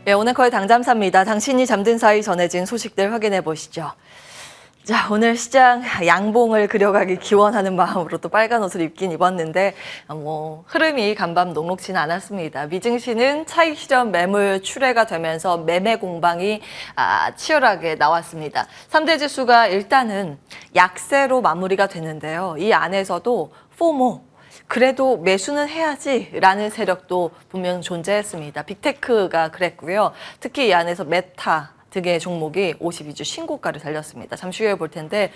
예, 오늘 거의 당잠사입니다. 당신이 잠든 사이 전해진 소식들 확인해 보시죠. 자, 오늘 시장 양봉을 그려가기 기원하는 마음으로 또 빨간 옷을 입긴 입었는데 흐름이 간밤 녹록지는 않았습니다. 미증시는 차익 실현 매물 출회가 되면서 매매 공방이 치열하게 나왔습니다. 3대 지수가 일단은 약세로 마무리가 됐는데요. 이 안에서도 포모, 그래도 매수는 해야지라는 세력도 분명 존재했습니다. 빅테크가 그랬고요. 특히 이 안에서 메타 등의 종목이 52주 신고가를 달렸습니다. 잠시 후에 볼 텐데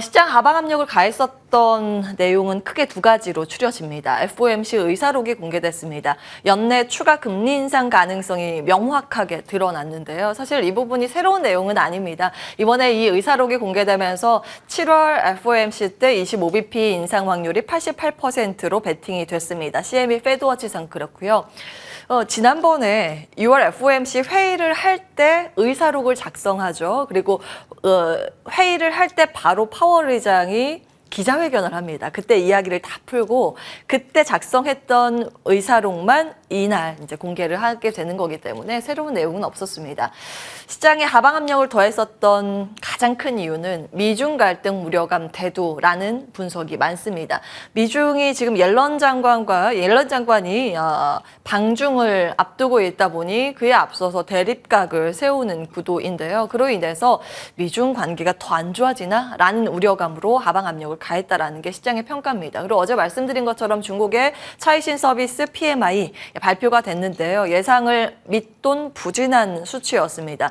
시장 하방 압력을 가했었던 내용은 크게 두 가지로 추려집니다. FOMC 의사록이 공개됐습니다. 연내 추가 금리 인상 가능성이 명확하게 드러났는데요. 사실 이 부분이 새로운 내용은 아닙니다. 이번에 이 의사록이 공개되면서 7월 FOMC 때 25bp 인상 확률이 88%로 베팅이 됐습니다. CME 페드워치상 그렇고요. 지난번에 6월 FOMC 회의를 할 때 의사록을 작성하죠. 그리고 회의를 할 때 바로 파월 의장이 기자회견을 합니다. 그때 이야기를 다 풀고 그때 작성했던 의사록만 이날 이제 공개를 하게 되는 거기 때문에 새로운 내용은 없었습니다. 시장에 하방 압력을 더했었던 가장 큰 이유는 미중 갈등 우려감 대두라는 분석이 많습니다. 미중이 지금 옐런 장관이 방중을 앞두고 있다 보니 그에 앞서서 대립각을 세우는 구도인데요. 그로 인해서 미중 관계가 더 안 좋아지나라는 우려감으로 하방 압력을 가했다라는 게 시장의 평가입니다. 그리고 어제 말씀드린 것처럼 중국의 차이신 서비스 PMI 발표가 됐는데요. 예상을 밑돈 부진한 수치였습니다.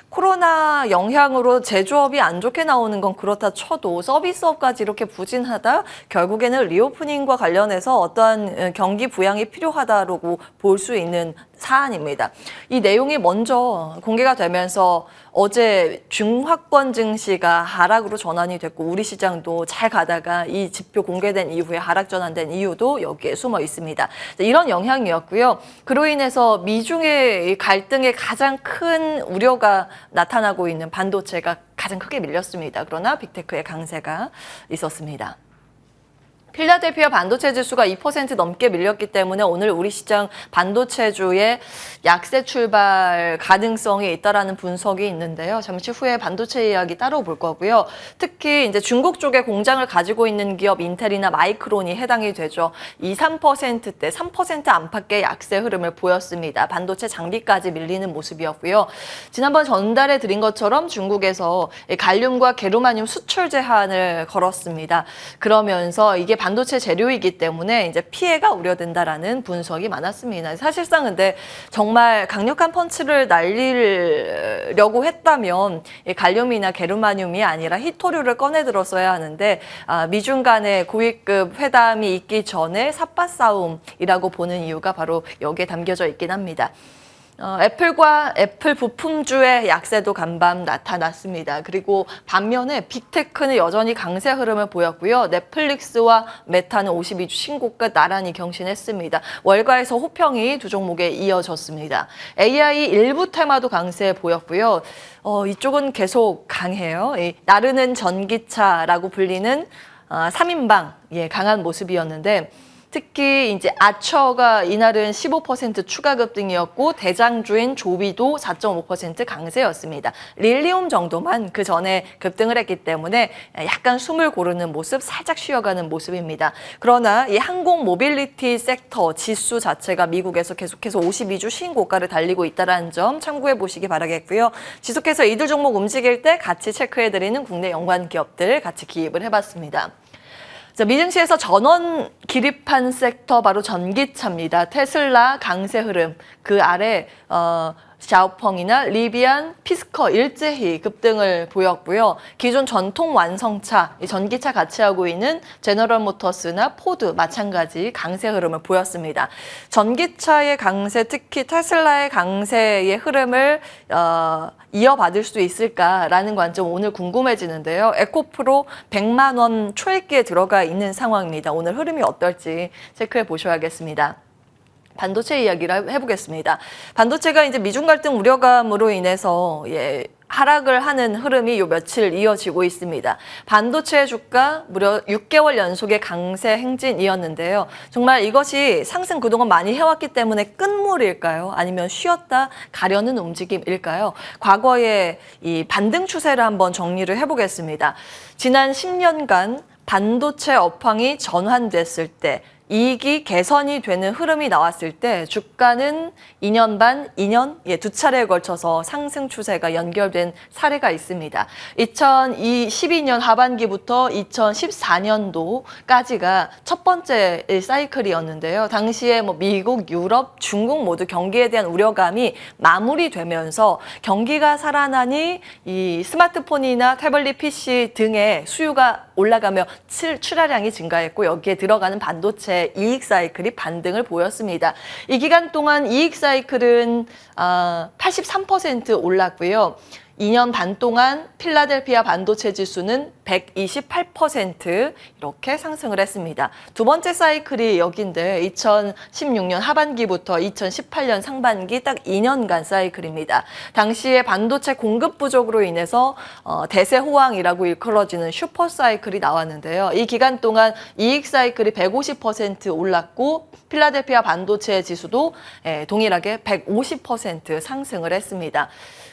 코로나 영향으로 제조업이 안 좋게 나오는 건 그렇다 쳐도 서비스업까지 이렇게 부진하다 결국에는 리오프닝과 관련해서 어떠한 경기 부양이 필요하다고 볼 수 있는 사안입니다. 이 내용이 먼저 공개가 되면서 어제 중화권 증시가 하락으로 전환이 됐고 우리 시장도 잘 가다가 이 지표 공개된 이후에 하락 전환된 이유도 여기에 숨어 있습니다. 이런 영향이었고요. 그로 인해서 미중의 갈등에 가장 큰 우려가 나타나고 있는 반도체가 가장 크게 밀렸습니다. 그러나 빅테크의 강세가 있었습니다. 필라델피아 반도체 지수가 2% 넘게 밀렸기 때문에 오늘 우리 시장 반도체주의 약세 출발 가능성이 있다라는 분석이 있는데요. 잠시 후에 반도체 이야기 따로 볼 거고요. 특히 이제 중국 쪽에 공장을 가지고 있는 기업 인텔이나 마이크론이 해당이 되죠. 3%대 3% 안팎의 약세 흐름을 보였습니다. 반도체 장비까지 밀리는 모습이었고요. 지난번 전달해 드린 것처럼 중국에서 갈륨과 게르마늄 수출 제한을 걸었습니다. 그러면서 이게 반도체 재료이기 때문에 이제 피해가 우려된다라는 분석이 많았습니다. 사실상 근데 정말 강력한 펀치를 날리려고 했다면 갈륨이나 게르마늄이 아니라 히토류를 꺼내 들었어야 하는데 미중 간의 고위급 회담이 있기 전에 삿바 싸움이라고 보는 이유가 바로 여기에 담겨져 있긴 합니다. 애플과 애플 부품주의 약세도 간밤 나타났습니다. 그리고 반면에 빅테크는 여전히 강세 흐름을 보였고요. 넷플릭스와 메타는 52주 신고가 나란히 경신했습니다. 월가에서 호평이 두 종목에 이어졌습니다. AI 일부 테마도 강세 보였고요. 이쪽은 계속 강해요. 나르는 전기차라고 불리는 3인방 강한 모습이었는데 특히 이제 아처가 이날은 15% 추가 급등이었고 대장주인 조비도 4.5% 강세였습니다. 릴리움 정도만 그 전에 급등을 했기 때문에 약간 숨을 고르는 모습, 살짝 쉬어가는 모습입니다. 그러나 이 항공 모빌리티 섹터 지수 자체가 미국에서 계속해서 52주 신고가를 달리고 있다는 점 참고해 보시기 바라겠고요. 지속해서 이들 종목 움직일 때 같이 체크해드리는 국내 연관 기업들 같이 기입을 해봤습니다. 자, 미증시에서 전원 기립한 섹터 바로 전기차입니다. 테슬라 강세 흐름, 그 아래 샤오펑이나 리비안, 피스커 일제히 급등을 보였고요. 기존 전통 완성차, 전기차 같이 하고 있는 제너럴 모터스나 포드 마찬가지 강세 흐름을 보였습니다. 전기차의 강세, 특히 테슬라의 강세의 흐름을 이어받을 수 있을까라는 관점 오늘 궁금해지는데요. 에코프로 100만 원 초액기에 들어가 있는 상황입니다. 오늘 흐름이 어떨지 체크해 보셔야겠습니다. 반도체 이야기를 해보겠습니다. 반도체가 이제 미중 갈등 우려감으로 인해서 하락을 하는 흐름이 요 며칠 이어지고 있습니다. 반도체 주가 무려 6개월 연속의 강세 행진이었는데요. 정말 이것이 상승 그동안 많이 해왔기 때문에 끝물일까요? 아니면 쉬었다 가려는 움직임일까요? 과거의 이 반등 추세를 한번 정리를 해보겠습니다. 지난 10년간 반도체 업황이 전환됐을 때 이익이 개선이 되는 흐름이 나왔을 때 주가는 2년 반, 2년, 두 차례에 걸쳐서 상승 추세가 연결된 사례가 있습니다. 2012년 하반기부터 2014년도까지가 첫 번째 사이클이었는데요. 당시에 미국, 유럽, 중국 모두 경기에 대한 우려감이 마무리되면서 경기가 살아나니 이 스마트폰이나 태블릿 PC 등의 수요가 올라가며 출하량이 증가했고 여기에 들어가는 반도체 이익 사이클이 반등을 보였습니다. 이 기간 동안 이익 사이클은 83% 올랐고요. 2년 반 동안 필라델피아 반도체 지수는 128% 이렇게 상승을 했습니다. 두 번째 사이클이 여기인데 2016년 하반기부터 2018년 상반기 딱 2년간 사이클입니다. 당시에 반도체 공급 부족으로 인해서 대세 호황이라고 일컬어지는 슈퍼 사이클이 나왔는데요. 이 기간 동안 이익 사이클이 150% 올랐고 필라델피아 반도체 지수도 동일하게 150% 상승을 했습니다.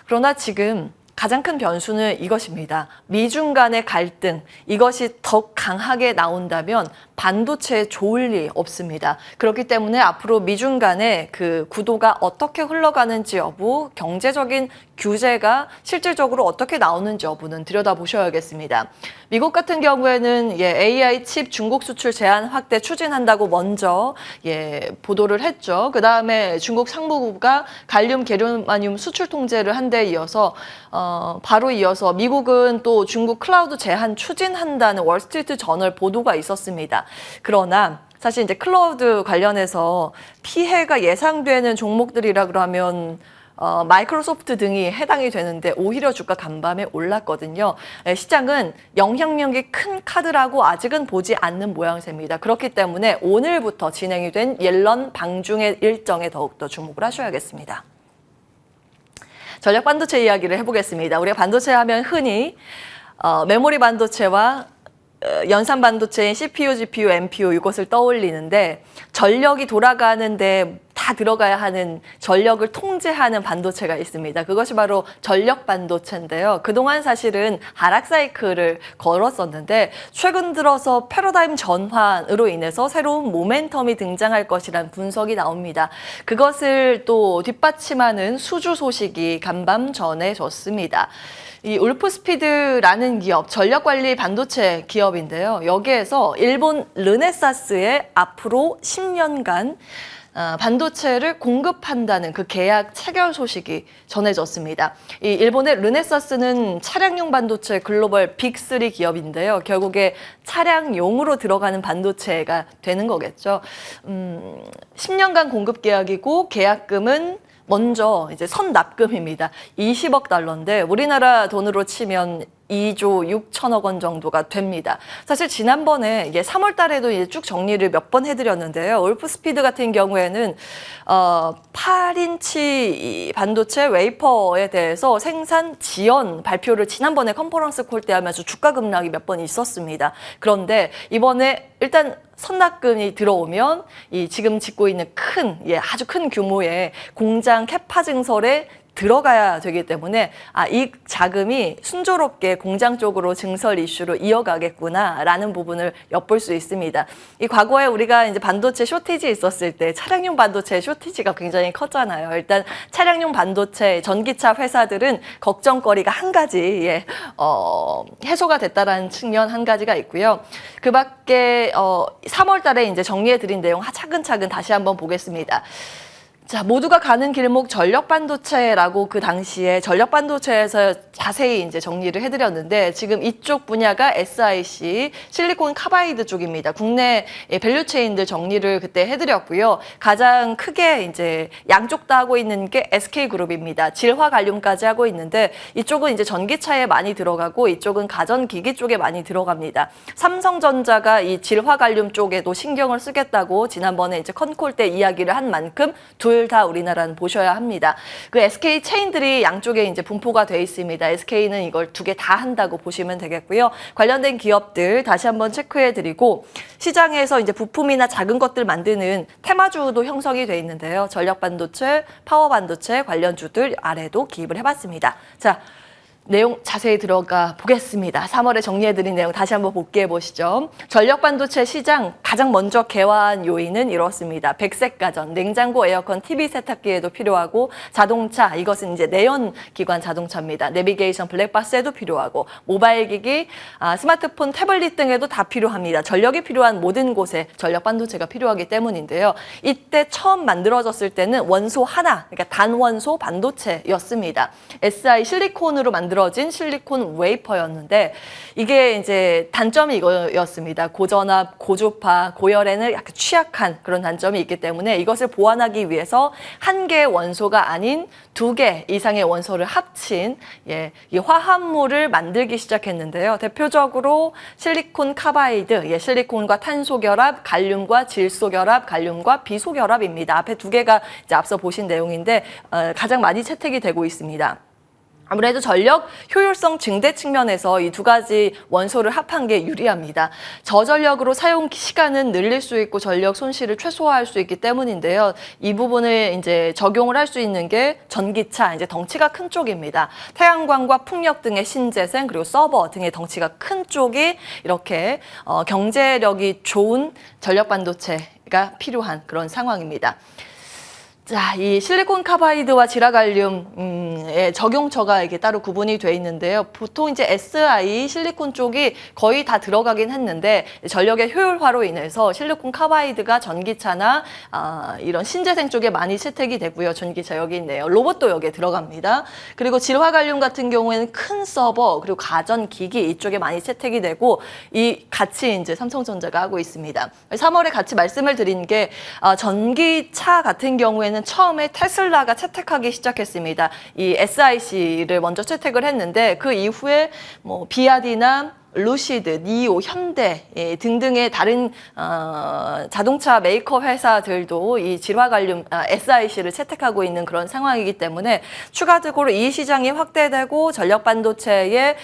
그러나 지금 가장 큰 변수는 이것입니다. 미중 간의 갈등, 이것이 더 강하게 나온다면 반도체에 좋을 리 없습니다. 그렇기 때문에 앞으로 미중 간의 그 구도가 어떻게 흘러가는지 여부, 경제적인 규제가 실질적으로 어떻게 나오는지 여부는 들여다보셔야겠습니다. 미국 같은 경우에는 AI 칩 중국 수출 제한 확대 추진한다고 먼저 보도를 했죠. 그 다음에 중국 상무부가 갈륨, 게르마늄 수출 통제를 한 데 이어서 바로 이어서 미국은 또 중국 클라우드 제한 추진한다는 월스트리트 저널 보도가 있었습니다. 그러나 사실 이제 클라우드 관련해서 피해가 예상되는 종목들이라 그러면 마이크로소프트 등이 해당이 되는데 오히려 주가 간밤에 올랐거든요. 시장은 영향력이 큰 카드라고 아직은 보지 않는 모양새입니다. 그렇기 때문에 오늘부터 진행이 된 옐런 방중의 일정에 더욱더 주목을 하셔야겠습니다. 전력 반도체 이야기를 해보겠습니다. 우리가 반도체 하면 흔히 메모리 반도체와 연산 반도체인 CPU, GPU, NPU 이것을 떠올리는데 전력이 돌아가는데 다 들어가야 하는 전력을 통제하는 반도체가 있습니다. 그것이 바로 전력 반도체인데요. 그동안 사실은 하락 사이클을 걸었었는데 최근 들어서 패러다임 전환으로 인해서 새로운 모멘텀이 등장할 것이라는 분석이 나옵니다. 그것을 또 뒷받침하는 수주 소식이 간밤 전해졌습니다. 이 울프스피드라는 기업, 전력관리 반도체 기업인데요. 여기에서 일본 르네사스에 앞으로 10년간 반도체를 공급한다는 그 계약 체결 소식이 전해졌습니다. 이 일본의 르네사스는 차량용 반도체 글로벌 빅3 기업인데요. 결국에 차량용으로 들어가는 반도체가 되는 거겠죠. 10년간 공급 계약이고 계약금은 먼저 이제 선납금입니다. 20억 달러인데 우리나라 돈으로 치면 2조 6천억 원 정도가 됩니다. 사실 지난번에 이게 3월 달에도 이제 쭉 정리를 몇 번 해드렸는데요. 울프스피드 같은 경우에는 8인치 반도체 웨이퍼에 대해서 생산 지연 발표를 지난번에 컨퍼런스 콜 때 하면서 주가 급락이 몇 번 있었습니다. 그런데 이번에 일단 선납금이 들어오면 이 지금 짓고 있는 아주 큰 규모의 공장 캐파 증설에 들어가야 되기 때문에 이 자금이 순조롭게 공장 쪽으로 증설 이슈로 이어가겠구나라는 부분을 엿볼 수 있습니다. 이 과거에 우리가 이제 반도체 쇼티지 있었을 때 차량용 반도체 쇼티지가 굉장히 컸잖아요. 일단 차량용 반도체 전기차 회사들은 걱정거리가 한 가지 해소가 됐다라는 측면 한 가지가 있고요. 그 밖에 3월 달에 이제 정리해 드린 내용 차근차근 다시 한번 보겠습니다. 자, 모두가 가는 길목 전력 반도체라고 그 당시에 전력 반도체에서 자세히 이제 정리를 해드렸는데 지금 이쪽 분야가 SiC 실리콘 카바이드 쪽입니다. 국내 밸류체인들 정리를 그때 해드렸고요. 가장 크게 이제 양쪽 다 하고 있는 게 SK그룹입니다. 질화 갈륨까지 하고 있는데 이쪽은 이제 전기차에 많이 들어가고 이쪽은 가전기기 쪽에 많이 들어갑니다. 삼성전자가 이 질화 갈륨 쪽에도 신경을 쓰겠다고 지난번에 이제 컨콜 때 이야기를 한 만큼 둘 둘 다 우리나라는 보셔야 합니다. 그 SK 체인들이 양쪽에 이제 분포가 돼 있습니다. SK는 이걸 두 개 다 한다고 보시면 되겠고요. 관련된 기업들 다시 한번 체크해드리고 시장에서 이제 부품이나 작은 것들 만드는 테마주도 형성이 돼 있는데요. 전력반도체, 파워반도체 관련주들 아래도 기입을 해봤습니다. 자. 내용 자세히 들어가 보겠습니다. 3월에 정리해드린 내용 다시 한번 복귀해 보시죠. 전력반도체 시장 가장 먼저 개화한 요인은 이렇습니다. 백색 가전, 냉장고, 에어컨, TV 세탁기에도 필요하고 자동차, 이것은 이제 내연기관 자동차입니다. 내비게이션, 블랙박스에도 필요하고 모바일 기기, 스마트폰, 태블릿 등에도 다 필요합니다. 전력이 필요한 모든 곳에 전력반도체가 필요하기 때문인데요. 이때 처음 만들어졌을 때는 원소 하나, 그러니까 단원소 반도체였습니다. SI 실리콘으로 만들어진 실리콘 웨이퍼였는데 이게 이제 단점이 이거였습니다. 고전압, 고주파, 고열에는 약간 취약한 그런 단점이 있기 때문에 이것을 보완하기 위해서 한 개의 원소가 아닌 두 개 이상의 원소를 합친 이 화합물을 만들기 시작했는데요. 대표적으로 실리콘 카바이드, 실리콘과 탄소 결합, 갈륨과 질소 결합, 갈륨과 비소 결합입니다. 앞에 두 개가 이제 앞서 보신 내용인데 가장 많이 채택이 되고 있습니다. 아무래도 전력 효율성 증대 측면에서 이 두 가지 원소를 합한 게 유리합니다. 저전력으로 사용 시간은 늘릴 수 있고 전력 손실을 최소화할 수 있기 때문인데요. 이 부분을 이제 적용을 할 수 있는 게 전기차, 이제 덩치가 큰 쪽입니다. 태양광과 풍력 등의 신재생 그리고 서버 등의 덩치가 큰 쪽이 이렇게 경제력이 좋은 전력 반도체가 필요한 그런 상황입니다. 자, 이 실리콘 카바이드와 지라갈륨의 적용처가 이게 따로 구분이 돼 있는데요. 보통 이제 SI 실리콘 쪽이 거의 다 들어가긴 했는데 전력의 효율화로 인해서 실리콘 카바이드가 전기차나 이런 신재생 쪽에 많이 채택이 되고요. 전기차 여기 있네요. 로봇도 여기에 들어갑니다. 그리고 질화갈륨 같은 경우에는 큰 서버 그리고 가전 기기 이쪽에 많이 채택이 되고 이 같이 이제 삼성전자가 하고 있습니다. 3월에 같이 말씀을 드린 게 전기차 같은 경우에는 처음에 테슬라가 채택하기 시작했습니다. 이 SIC를 먼저 채택을 했는데 그 이후에 뭐 비아디나 루시드, 니오, 현대 등등의 다른 자동차 메이커 회사들도 이 질화갈륨 SIC를 채택하고 있는 그런 상황이기 때문에 추가적으로 이 시장이 확대되고 전력 반도체의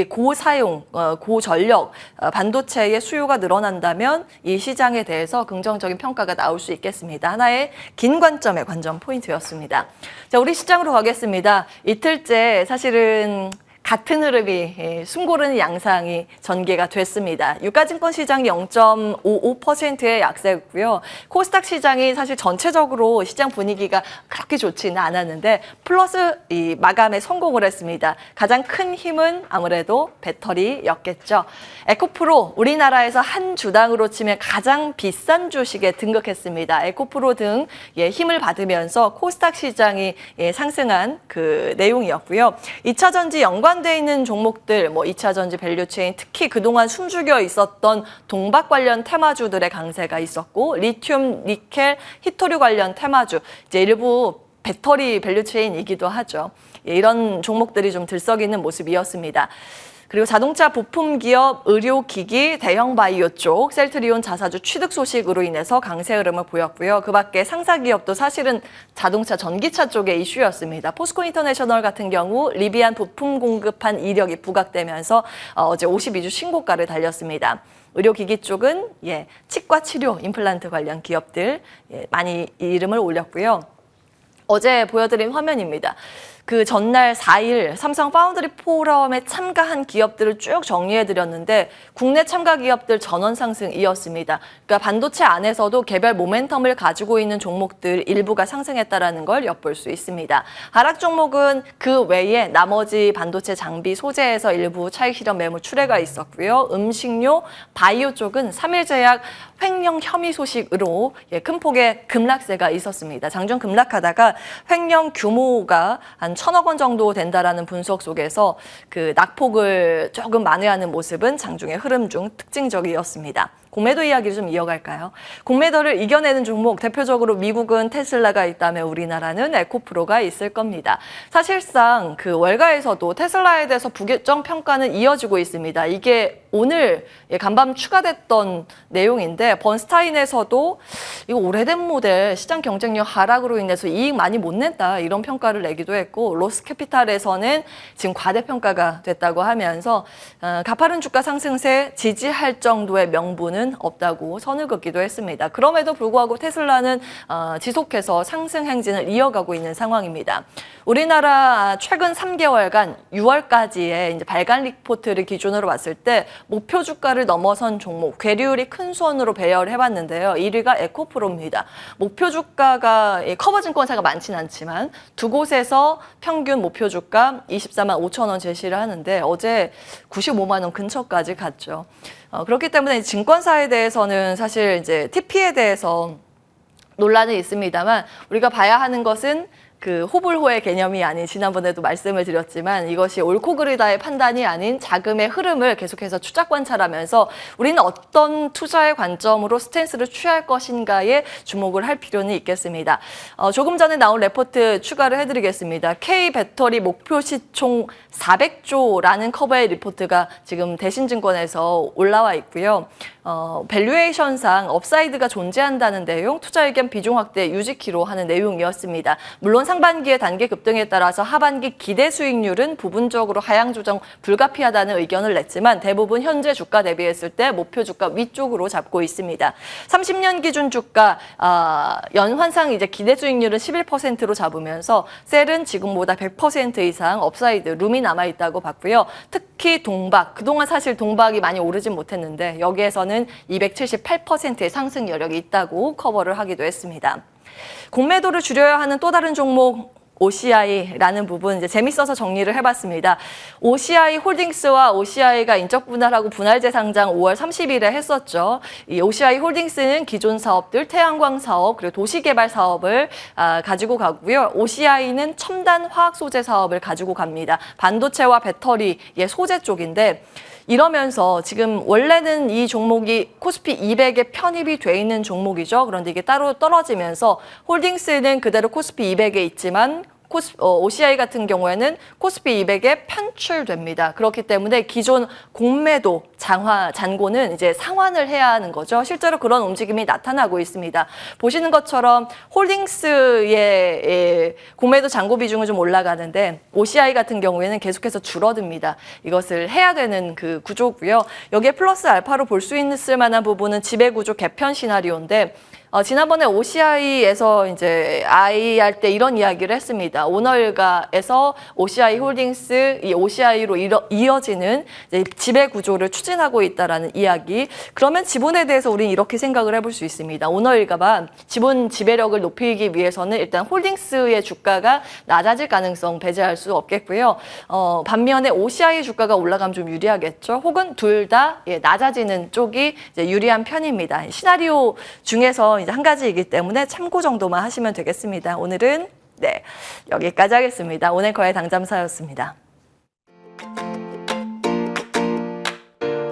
고사용, 고전력 반도체의 수요가 늘어난다면 이 시장에 대해서 긍정적인 평가가 나올 수 있겠습니다. 하나의 긴 관점의 관전 포인트였습니다. 자, 우리 시장으로 가겠습니다. 이틀째 사실은 같은 흐름이 숨고르는 양상이 전개가 됐습니다. 유가증권 시장이 0.55%의 약세고요. 코스닥 시장이 사실 전체적으로 시장 분위기가 그렇게 좋지는 않았는데 플러스 이 마감에 성공을 했습니다. 가장 큰 힘은 아무래도 배터리였겠죠. 에코프로 우리나라에서 한 주당으로 치면 가장 비싼 주식에 등극했습니다. 에코프로 등 힘을 받으면서 코스닥 시장이 상승한 그 내용이었고요. 2차전지 연관돼 있는 종목들, 뭐 2차전지 밸류체인, 특히 그동안 숨죽여 있었던 동박 관련 테마주들의 강세가 있었고 리튬, 니켈, 히토류 관련 테마주, 이제 일부 배터리 밸류체인이기도 하죠. 이런 종목들이 좀 들썩이는 모습이었습니다. 그리고 자동차 부품 기업, 의료기기, 대형 바이오 쪽, 셀트리온 자사주 취득 소식으로 인해서 강세 흐름을 보였고요. 그 밖에 상사 기업도 사실은 자동차 전기차 쪽의 이슈였습니다. 포스코 인터내셔널 같은 경우 리비안 부품 공급한 이력이 부각되면서 어제 52주 신고가를 달렸습니다. 의료기기 쪽은 치과 치료, 임플란트 관련 기업들 많이 이름을 올렸고요. 어제 보여드린 화면입니다. 그 전날 4일 삼성 파운드리 포럼에 참가한 기업들을 쭉 정리해드렸는데 국내 참가 기업들 전원 상승이었습니다. 그러니까 반도체 안에서도 개별 모멘텀을 가지고 있는 종목들 일부가 상승했다는 걸 엿볼 수 있습니다. 하락 종목은 그 외에 나머지 반도체 장비 소재에서 일부 차익 실현 매물 출회가 있었고요. 음식료, 바이오 쪽은 3일제약 횡령 혐의 소식으로 큰 폭의 급락세가 있었습니다. 장중 급락하다가 횡령 규모가 한 1,000억 원 정도 된다라는 분석 속에서 그 낙폭을 조금 만회하는 모습은 장중의 흐름 중 특징적이었습니다. 공매도 이야기를 좀 이어갈까요? 공매도를 이겨내는 종목, 대표적으로 미국은 테슬라가 있다면 우리나라는 에코프로가 있을 겁니다. 사실상 그 월가에서도 테슬라에 대해서 부결정 평가는 이어지고 있습니다. 이게 오늘 간밤 추가됐던 내용인데 번스타인에서도 이거 오래된 모델 시장 경쟁력 하락으로 인해서 이익 많이 못 냈다 이런 평가를 내기도 했고 로스캐피탈에서는 지금 과대평가가 됐다고 하면서 가파른 주가 상승세 지지할 정도의 명분은 없다고 선을 긋기도 했습니다. 그럼에도 불구하고 테슬라는 지속해서 상승 행진을 이어가고 있는 상황입니다. 우리나라 최근 3개월간 6월까지의 이제 발간 리포트를 기준으로 봤을 때 목표 주가를 넘어선 종목, 괴리율이 큰 수원으로 배열을 해봤는데요. 1위가 에코프로입니다. 목표 주가가 커버증권사가 많지는 않지만 두 곳에서 평균 목표 주가 24만 5천 원 제시를 하는데 어제 95만 원 근처까지 갔죠. 그렇기 때문에 증권사에 대해서는 사실 이제 TP에 대해서 논란이 있습니다만 우리가 봐야 하는 것은 그 호불호의 개념이 아닌 지난번에도 말씀을 드렸지만 이것이 옳고 그르다의 판단이 아닌 자금의 흐름을 계속해서 추적 관찰하면서 우리는 어떤 투자의 관점으로 스탠스를 취할 것인가에 주목을 할 필요는 있겠습니다. 조금 전에 나온 레포트 추가를 해드리겠습니다. K배터리 목표 시총 400조라는 커버의 리포트가 지금 대신증권에서 올라와 있고요. 밸류에이션상 업사이드가 존재한다는 내용, 투자 의견 비중 확대 유지키로 하는 내용이었습니다. 물론 상반기의 단기 급등에 따라서 하반기 기대 수익률은 부분적으로 하향 조정 불가피하다는 의견을 냈지만 대부분 현재 주가 대비했을 때 목표 주가 위쪽으로 잡고 있습니다. 30년 기준 주가 연환상 이제 기대 수익률은 11%로 잡으면서 셀은 지금보다 100% 이상 업사이드 룸이 남아 있다고 봤고요. 특히 동박, 그동안 사실 동박이 많이 오르진 못했는데 여기에서는 278%의 상승 여력이 있다고 커버를 하기도 했습니다. 공매도를 줄여야 하는 또 다른 종목 OCI라는 부분 이제 재밌어서 정리를 해봤습니다. OCI 홀딩스와 OCI가 인적 분할하고 분할재 상장 5월 30일에 했었죠. 이 OCI 홀딩스는 기존 사업들, 태양광 사업 그리고 도시개발 사업을 가지고 가고요. OCI는 첨단 화학 소재 사업을 가지고 갑니다. 반도체와 배터리의 소재 쪽인데. 이러면서 지금 원래는 이 종목이 코스피 200에 편입이 돼 있는 종목이죠. 그런데 이게 따로 떨어지면서 홀딩스는 그대로 코스피 200에 있지만 OCI 같은 경우에는 코스피 200에 편출됩니다. 그렇기 때문에 기존 공매도 잔고는 이제 상환을 해야 하는 거죠. 실제로 그런 움직임이 나타나고 있습니다. 보시는 것처럼 홀딩스의 공매도 잔고 비중은 좀 올라가는데 OCI 같은 경우에는 계속해서 줄어듭니다. 이것을 해야 되는 그 구조고요. 여기에 플러스 알파로 볼 수 있을 만한 부분은 지배구조 개편 시나리오인데 지난번에 OCI에서 이제 할 때 이런 이야기를 했습니다. 오너일가에서 OCI 홀딩스, 이 OCI로 이어지는 이제 지배 구조를 추진하고 있다라는 이야기. 그러면 지분에 대해서 우리는 이렇게 생각을 해볼 수 있습니다. 오너일가가 지분 지배력을 높이기 위해서는 일단 홀딩스의 주가가 낮아질 가능성 배제할 수 없겠고요. 반면에 OCI 주가가 올라가면 좀 유리하겠죠. 혹은 둘 다 낮아지는 쪽이 이제 유리한 편입니다. 시나리오 중에서 이제 한 가지이기 때문에 참고 정도만 하시면 되겠습니다. 오늘은 여기까지 하겠습니다. 오늘 거의 당잠사였습니다.